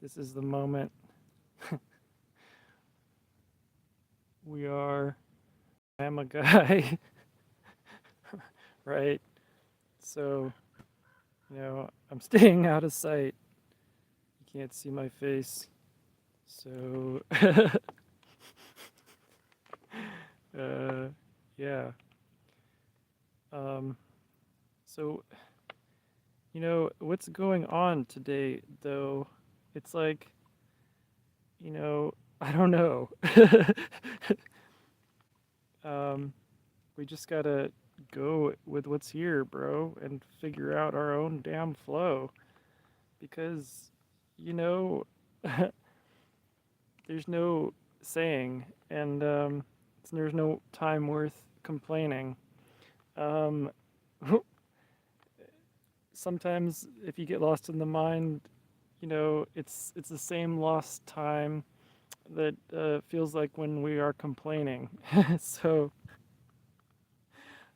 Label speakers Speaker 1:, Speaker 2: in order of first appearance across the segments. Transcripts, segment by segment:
Speaker 1: This is the moment. We are. I am a guy, right? So, I'm staying out of sight. You can't see my face. So, uh, yeah. Um, so, what's going on today, though? It's like, I don't know. um, we just gotta go with what's here, bro, and figure out our own damn flow. Because, you know, there's no saying, and there's no time worth complaining. Um, Sometimes, if you get lost in the mind, it's the same lost time that feels like when we are complaining. So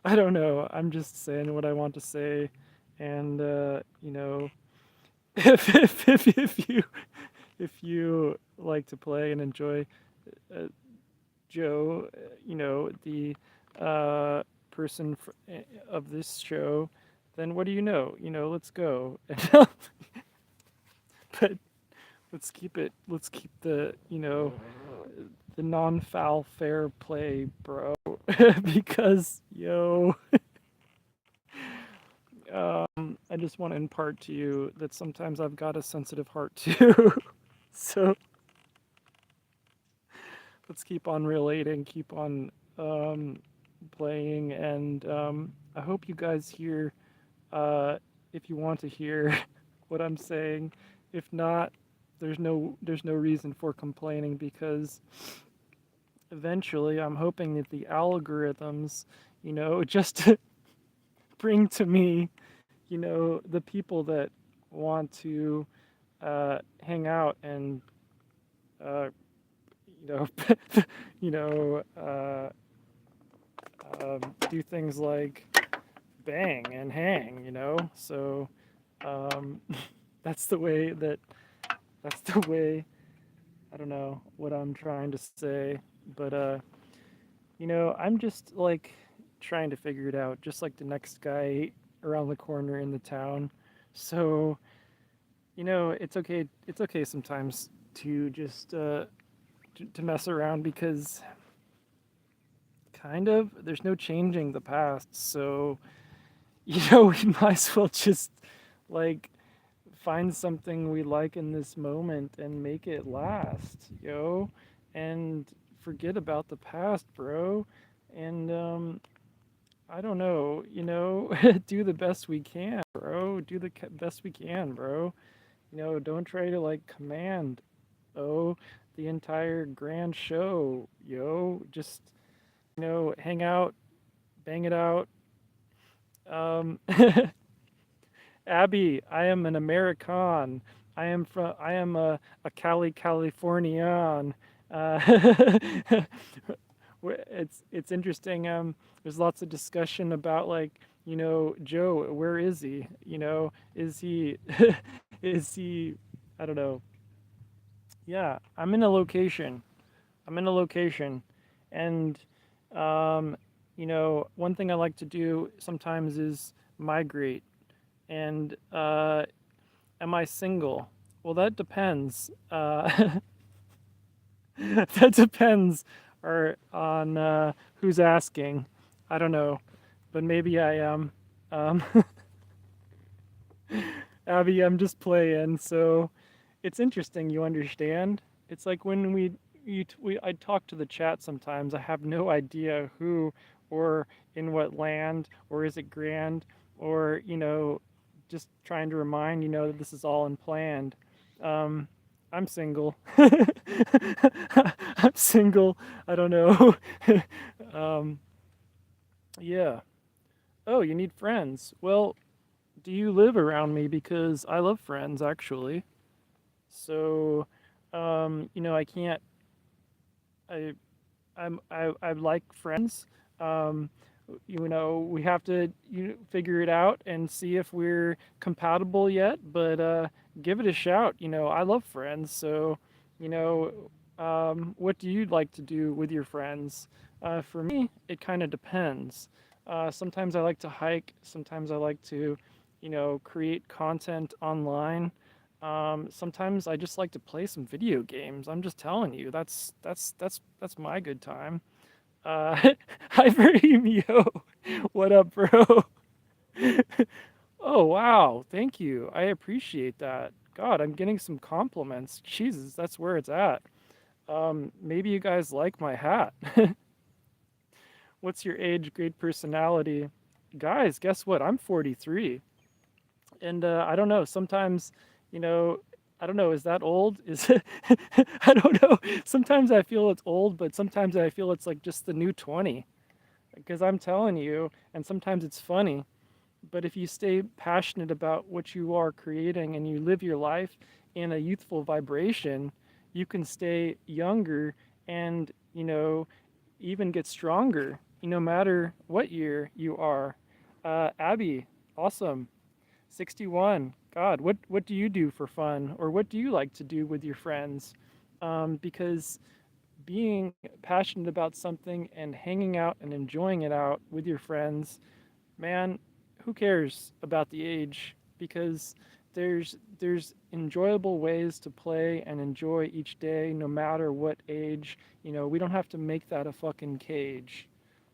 Speaker 1: I don't know. I'm just saying what I want to say, and if you like to play and enjoy uh, Joe, the uh, person of this show, then what do you know? Let's go. But let's keep the non-foul fair play, bro. Because I just want to impart to you that sometimes I've got a sensitive heart too. So let's keep on relating, keep on um, playing, and I hope you guys hear uh, if you want to hear what I'm saying. If not, there's no reason for complaining because eventually I'm hoping that the algorithms, just bring to me, the people that want to hang out and uh, you know, you know, do things like bang and hang, So um, that's the way that that's the way. I don't know what I'm trying to say, but I'm just like trying to figure it out, just like the next guy around the corner in the town. So it's okay. It's okay sometimes to just to mess around because kind of there's no changing the past. So we might as well just like find something we like in this moment and make it last, and forget about the past, bro. And I don't know, do the best we can, bro. Do the best we can, bro. Don't try to like command, the entire grand show, Just, hang out, bang it out. Um, Abby, I am an American. I am a Californian. Uh, it's interesting. There's lots of discussion about like, Joe, where is he? Is he, is he, I don't know. Yeah, I'm in a location. I'm in a location. And, um, one thing I like to do sometimes is migrate. And am I single? Well, that depends. That depends on who's asking. I don't know, but maybe I am. Um, Abby, I'm just playing. So it's interesting. You understand? It's like when I talk to the chat sometimes. I have no idea who or in what land or is it grand or just trying to remind that this is all unplanned. Um, I'm single. I'm single. I don't know. um, yeah. Oh, you need friends. Well, do you live around me? Because I love friends, actually. So, I can't. I I like friends. Um, We have to figure it out and see if we're compatible yet, but give it a shout. I love friends, so you know, what do you like to do with your friends? For me, it kind of depends. Sometimes I like to hike. Sometimes I like to, create content online. Sometimes I just like to play some video games. I'm just telling you, that's my good time. Hi, Veremio. What up, bro? Oh, wow. Thank you. I appreciate that. God, I'm getting some compliments. Jesus, that's where it's at. Maybe you guys like my hat. What's your age, grade, personality? Guys, guess what? I'm 43. And I don't know, sometimes, you know, I don't know, is that old? Is it, I don't know. Sometimes I feel it's old, but sometimes I feel it's like just the new 20. Because I'm telling you, and sometimes it's funny, but if you stay passionate about what you are creating and you live your life in a youthful vibration, you can stay younger and, even get stronger, no matter what year you are. Abby, awesome. 61. God, what do you do for fun? Or what do you like to do with your friends? Because being passionate about something and hanging out and enjoying it out with your friends, man, who cares about the age? Because there's enjoyable ways to play and enjoy each day no matter what age. We don't have to make that a fucking cage,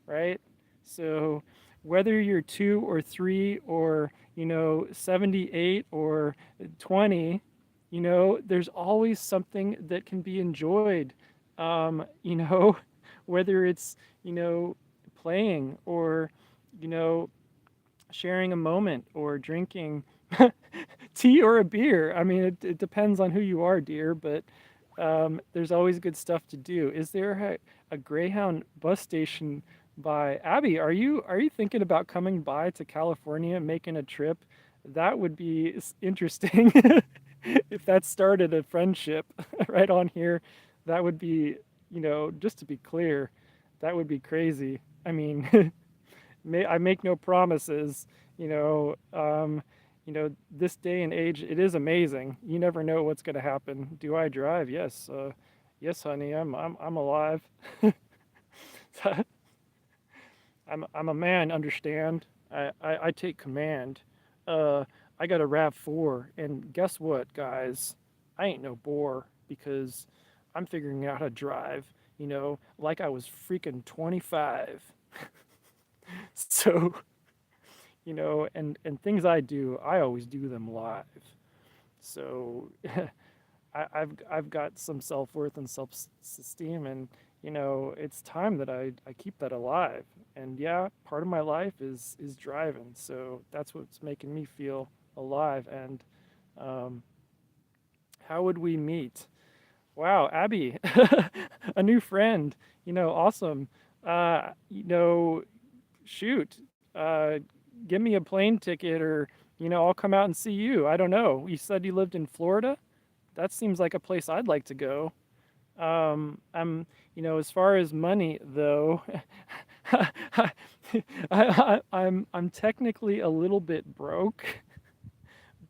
Speaker 1: right? So whether you're 2 or 3 or 78 or 20, there's always something that can be enjoyed. Whether it's playing or you know sharing a moment or drinking tea or a beer. I mean, it depends on who you are, dear, but there's always good stuff to do. Is there a Greyhound bus station by Abby? Are you thinking about coming by to California, making a trip? That would be interesting. If that started a friendship right on here, that would be, just to be clear, that would be crazy. I mean, I make no promises. This day and age, it is amazing. You never know what's going to happen. Do I drive? Yes. Yes, honey. I'm alive. I'm a man. Understand? I take command. Uh, I got a Rav 4, and guess what, guys? I ain't no bore because I'm figuring out how to drive. Like I was freaking 25. So and things I do, I always do them live. So I've got some self worth and self esteem, and it's time that I keep that alive. And yeah, part of my life is driving, so that's what's making me feel alive. And um, how would we meet? Wow, Abby, a new friend. Awesome. Shoot, give me a plane ticket, or I'll come out and see you. I don't know. You said you lived in Florida. That seems like a place I'd like to go. As far as money though, I'm technically a little bit broke,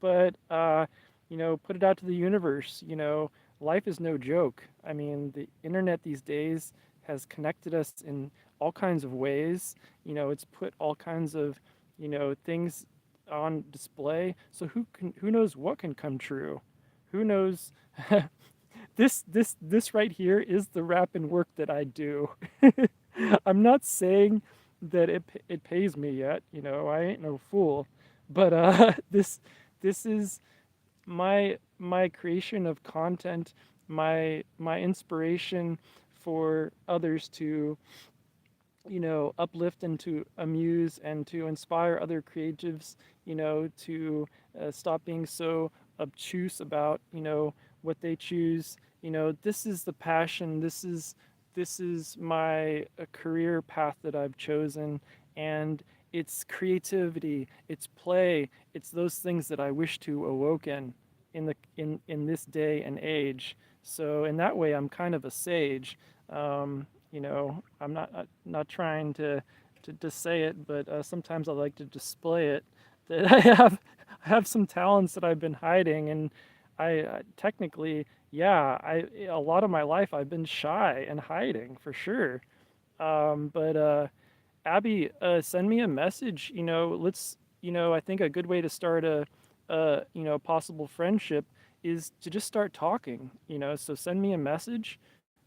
Speaker 1: but put it out to the universe. Life is no joke. I mean, the internet these days has connected us in all kinds of ways. It's put all kinds of things on display. So who knows what can come true? Who knows? This right here is the rap and work that I do. I'm not saying that it pays me yet. I ain't no fool, but this is my creation of content, my inspiration for others to uplift and to amuse and to inspire other creatives, to stop being so obtuse about, what they choose. This is the passion. This is my career path that I've chosen, and it's creativity, it's play, it's those things that I wish to awoken in this day and age. So in that way, I'm kind of a sage. I'm not trying to to say it, but sometimes I like to display it. That I have some talents that I've been hiding, and I technically, yeah, I a lot of my life I've been shy and hiding for sure. But Abby, send me a message. Let's, I think a good way to start possible friendship is to just start talking. So send me a message.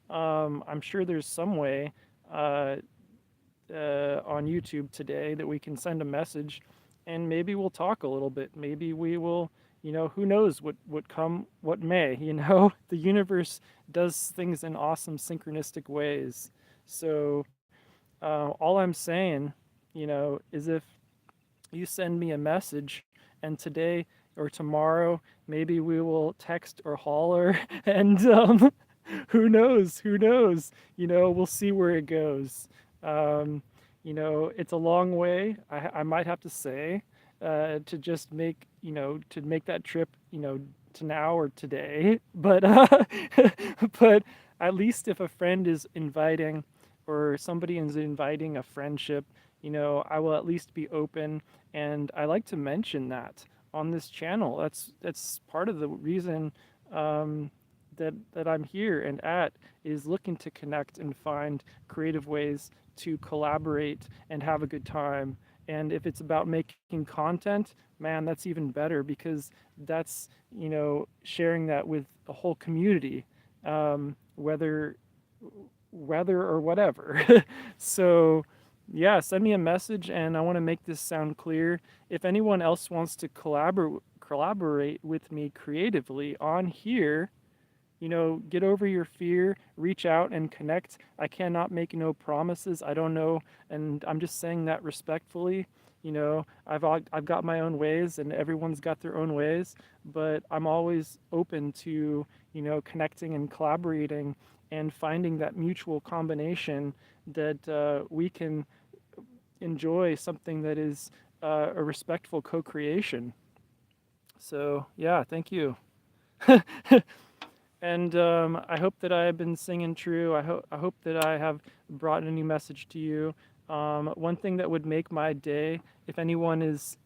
Speaker 1: I'm sure there's some way uh, on YouTube today that we can send a message, and maybe we'll talk a little bit. Maybe we will. Who knows what may. The universe does things in awesome synchronistic ways. So all I'm saying, is if you send me a message and today or tomorrow, maybe we will text or holler and who knows? Who knows? We'll see where it goes. Um, it's a long way, I might have to say, to just to make that trip, to now or today. But, but at least if a friend is inviting or somebody is inviting a friendship, I will at least be open. And I like to mention that on this channel. That's part of the reason that I'm here and at is looking to connect and find creative ways to collaborate and have a good time. And if it's about making content, man, that's even better because that's, sharing that with a whole community, whether or whatever. So, yeah, send me a message, and I want to make this sound clear. If anyone else wants to collaborate with me creatively on here, get over your fear, reach out and connect. I cannot make no promises. I don't know, and I'm just saying that respectfully. I've got my own ways, and everyone's got their own ways, but I'm always open to, connecting and collaborating and finding that mutual combination that we can enjoy something that is a respectful co-creation. So yeah, thank you. And I hope that I have been singing true. I hope that I have brought a new message to you. One thing that would make my day, if anyone is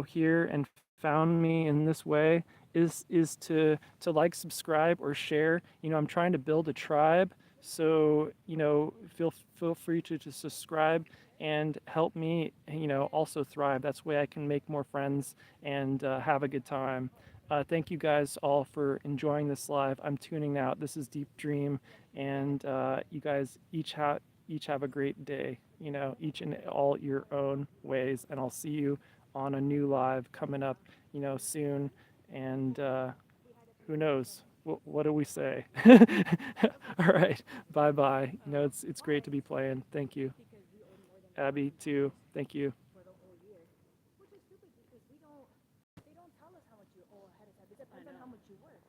Speaker 1: here and found me in this way, is to like, subscribe, or share. I'm trying to build a tribe, so feel free to subscribe and help me also thrive. That's the way I can make more friends and have a good time. Thank you guys all for enjoying this live. I'm tuning out. This is Deep Dream, and you guys each have a great day. Each in all your own ways. And I'll see you on a new live coming up, soon. And who knows? What do we say? All right. Bye bye. It's great to be playing. Thank you, Abby. Too. Thank you.
Speaker 2: Which is stupid because they don't tell us how much you owe ahead of time. It depends on how much you work.